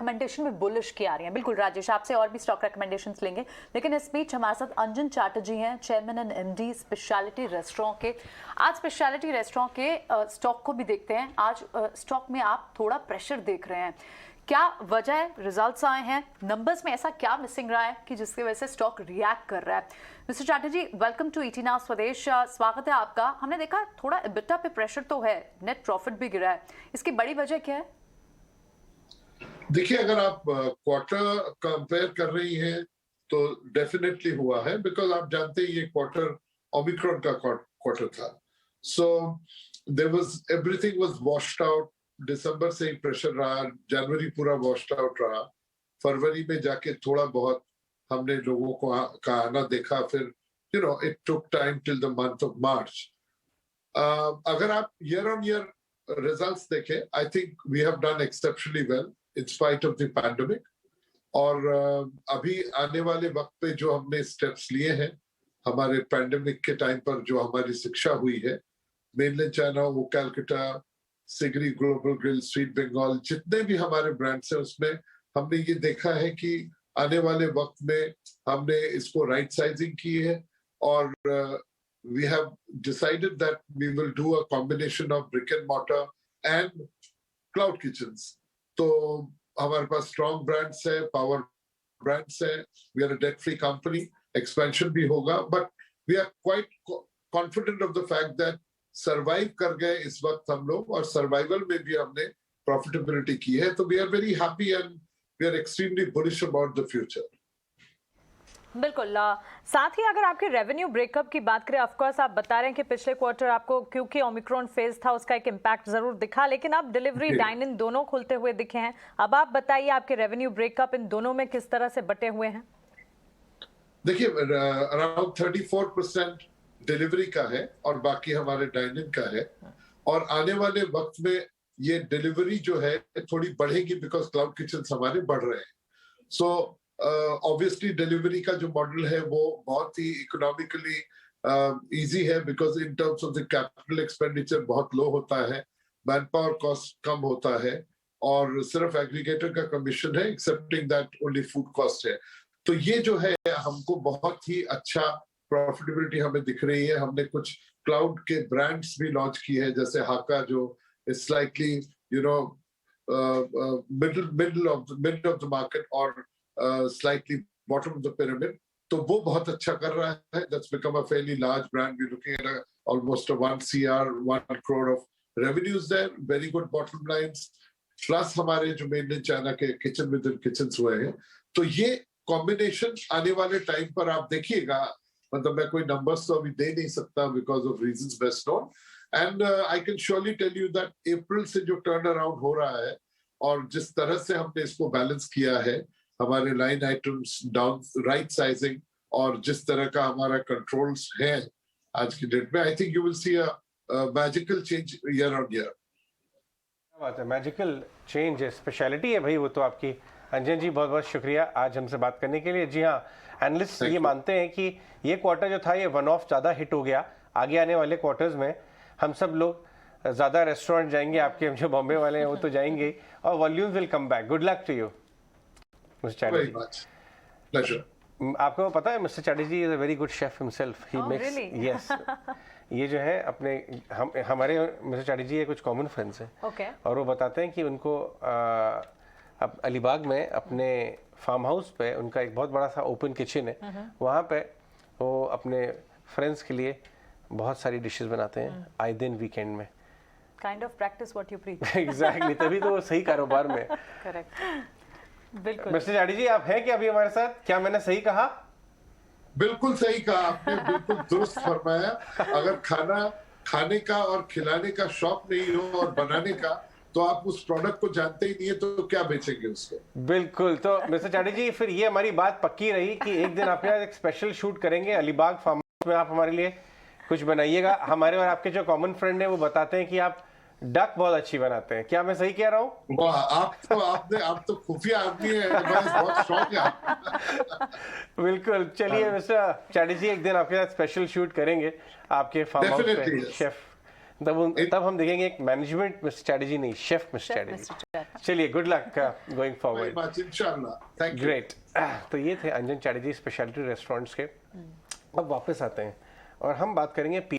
Recommendation में bullish की आ रही हैं। बिल्कुल राजेश, आपसे और भी स्टॉक रिकमेंडेशंस लेंगे, लेकिन इस बीच हमारे साथ अंजन चैटर्जी हैं, chairman and MD speciality restaurant के। आज स्पेशलिटी रेस्टोरेंट के स्टॉक को भी देखते हैं। आज स्टॉक में आप थोड़ा प्रेशर देख रहे हैं, क्या वजह है? रिजल्ट्स आए हैं, नंबर्स में ऐसा क्या मिसिंग रहा है कि जिसकी वजह से स्टॉक रिएक्ट कर रहा है? Mister Chatterjee, welcome to ET now Swadesh, स्वागत है आपका। हमने देखा थोड़ा एबिटा पे प्रेशर तो है, नेट प्रॉफिट भी गिरा है, इसकी बड़ी वजह क्या है? देखिए, अगर आप क्वार्टर कंपेयर कर रही हैं तो डेफिनेटली हुआ है, बिकॉज आप जानते हैं ये क्वार्टर ओमिक्रॉन का क्वार्टर था। So there was everything was washed out. दिसंबर से ही प्रेशर रहा, जनवरी पूरा वॉश्ड आउट रहा, फरवरी में जाके थोड़ा बहुत हमने लोगों को का आना देखा, फिर it took time till the month of March. अगर आप ईयर ऑन ईयर रिजल्ट्स देखें, I think we have done exceptionally well in spite of the pandemic। और अभी आने वाले वक्त पे जो हमने स्टेप्स लिए हैं, हमारे पैंडेमिक के टाइम पर जो हमारी शिक्षा हुई है, मेनलैंड चाइना, वो Calcutta, Sigree, global grill, sweet Bengal, जितने भी हमारे ब्रांड्स हैं उसमें हमने ये देखा है कि आने वाले वक्त में हमने इसको राइट साइजिंग की है, और we have decided that we will do a combination of brick and mortar and cloud kitchens. तो हमारे पास स्ट्रॉन्ग ब्रांड्स है, पावर ब्रांड्स है, we are a debt free company, expansion भी होगा, but we are quite confident of the fact that survive कर गए इस वक्त हम लोग, और सर्वाइवल में भी हमने प्रॉफिटेबिलिटी की है। तो we are very happy and we are extremely bullish about the future. बिल्कुल। साथ ही अगर आपके रेवेन्यू ब्रेकअप की बात करें, ऑफ कोर्स आप बता रहे हैं कि पिछले क्वार्टर आपको क्योंकि ओमिक्रॉन फेज था उसका एक इम्पैक्ट जरूर दिखा, लेकिन आप डिलीवरी डाइन इन दोनों खुलते हुए दिखे हैं। अब आप बताइए आपके रेवेन्यू ब्रेकअप इन दोनों में किस तरह से बटे हुए हैं? देखिए, अराउंड 34% डिलीवरी का है और बाकी हमारे डाइन इन का है, और आने वाले वक्त में ये डिलीवरी जो है थोड़ी बढ़ेगी, बिकॉज क्लाउड किचन हमारे बढ़ रहे हैं। सो ऑब्वियसली डिलीवरी का जो मॉडल है वो बहुत ही इकोनॉमिकली इजी है, because in terms of the capital expenditure बहुत लो होता है, मैन पावर कॉस्ट कम होता है, और सिर्फ एग्रीगेटर का कमीशन है, accepting that only food cost है। तो ये जो है हमको बहुत ही अच्छा प्रॉफिटेबिलिटी हमें दिख रही है। हमने कुछ क्लाउड के ब्रांड्स भी लॉन्च किए हैं, जैसे हाका, जो is slightly middle of the market और slightly bottom of the pyramid, तो वो बहुत अच्छा कर रहा है। That's become a fairly large brand. We're looking at almost a 1 CR, 1 crore of revenues there, very good bottom lines, plus हमारे जो मेनलैंड चाइना के किचन विद इन किचन्स हुए हैं। तो ये कॉम्बिनेशन आने वाले टाइम पर आप देखिएगा, मतलब मैं कोई नंबर्स तो अभी दे नहीं सकता because of reasons best known, and I can surely tell you that अप्रैल से जो टर्न अराउंड हो रहा है और जिस तरह से हमने इसको बैलेंस किया है, हमारे line items down, right sizing, और जिस तरह का हमारा कंट्रोल्स है आज की डेट में, I think you will see a magical change year on year. क्या बात है, मैजिकल चेंज है, स्पेशलिटी है भाई वो तो आपकी। अंजन जी बहुत बहुत शुक्रिया आज हमसे बात करने के लिए। जी हाँ, एनालिस्ट ये मानते हैं कि ये क्वार्टर जो था ये वन ऑफ ज़्यादा हिट हो गया। आगे आने वाले क्वार्टर्स में हम सब लोग ज़्यादा रेस्टोरेंट जाएंगे, आपके जो बॉम्बे वाले हैं वो तो जाएंगे, और volumes will come back. Good luck to you mister Chatterjee. आपको पता है mister Chatterjee is a very good chef himself, he makes, yes. ये जो है अपने हमारे मिस्टर चैटर्जी ये कुछ कॉमन फ्रेंड्स हैं, और वो बताते हैं कि उनको अब अलीबाग में अपने फार्म हाउस पे उनका एक बहुत बड़ा सा ओपन किचन है, वहाँ पे वो अपने फ्रेंड्स के लिए बहुत सारी डिशेस बनाते हैं आए दिन वीकेंड में। Kind of practice what you preach. Exactly, तभी तो वो सही कारोबार में। करेक्ट, बिल्कुल। मिस्टर चैटर्जी आप हैं क्या अभी हमारे साथ? क्या मैंने सही कहा? बिल्कुल सही कहा आपने, बिल्कुल दुरुस्त फरमाया। अगर खाने का और खिलाने का शौक नहीं हो और बनाने का, तो आप उस प्रोडक्ट को जानते ही नहीं है तो क्या बेचेंगे उसको। बिल्कुल। तो मिस्टर चैटर्जी फिर ये हमारी बात पक्की रही कि एक दिन आपके साथ एक स्पेशल शूट करेंगे अलीबाग फार्म हाउस में, आप हमारे लिए कुछ बनाइएगा। हमारे और आपके जो कॉमन फ्रेंड है वो बताते हैं कि आप डक बहुत अच्छी बनाते हैं। क्या मैं सही कह रहा हूँ? आप तो खुफिया आदमी है, बहुत शौक है। बिल्कुल। चलिए मिस्टर चैटर्जी, एक दिन आपके साथ स्पेशल शूट करेंगे आपके फार्म हाउस पे शेफ। तब हम देखेंगे एक मैनेजमेंट में स्ट्रेटजी नहीं, शेफ में Chef स्ट्रेटजी। Mr. Chatterjee। चलिए, good luck going very forward. Much, इंशाल्लाह, थैंक यू। ग्रेट। तो ये थे अंजन चैटर्जी स्पेशलिटी रेस्टोरेंट्स के। अब वापस आते हैं और हम बात करेंगे